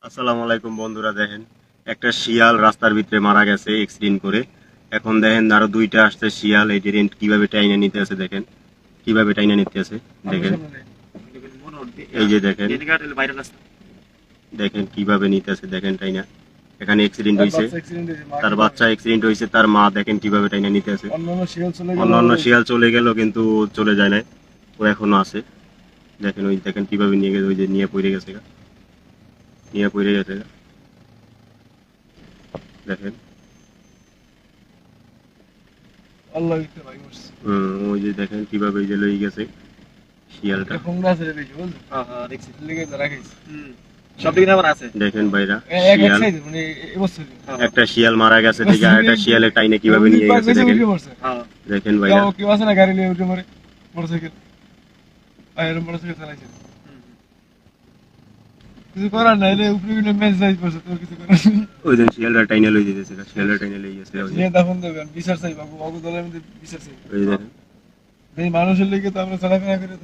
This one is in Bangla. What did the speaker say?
আসসালামু আলাইকুম বন্ধুরা, দেখেন একটা শিয়াল রাস্তার ভিতরে মারা গেছে অ্যাক্সিডেন্ট করে। এখন দেখেন আরো দুইটা আসছে শিয়াল, এই যে কিভাবে টাইনা নিতে আছে, দেখেন কিভাবে টাইনা নিতে আছে। দেখেন এই যে দেখেন দেখেন কিভাবে নিতে আছে, দেখেন টাইনা। এখানে অ্যাক্সিডেন্ট হয়েছে, তার বাচ্চা অ্যাক্সিডেন্ট হয়েছে, তার মা দেখেন কিভাবে টাইনা নিতে আছে। অন্যান্য শিয়াল চলে গেল কিন্তু ও চলে যায় না, ও এখনো আছে। দেখেন ওই দেখেন কিভাবে নিয়ে গেছে, ওই যে নিয়ে পড়ে গেছে, নিয়ে পড়ে গেছে। দেখেন ওই যে দেখেন কিভাবে এই যে লই গেছে শিয়ালটা। দেখেন ভাইরা, শিয়াল একটা শিয়াল মারা গেছে, ঠিক আছে, একটা শিয়ালের টাইনে কিভাবে নিয়ে গেছে। দেখেন দেখেন ভাইরা, কিছু করার নাই রে, উপরে গেলে ম্যাচ যাই পড়ছে, তোর কিছু করার নেই। ওই দিন শিয়ালটা টাইনে লই যেতেছে, শিয়ালটা টাইনে লই গেছে। ওই যে নিয়ে তখন দেবেন বিচার চাই বাবু, বাবু দলের মধ্যে বিচার চাই। ওই যে দেখেন এই মানুষের লেগে তো আমরা চলাফেরা করে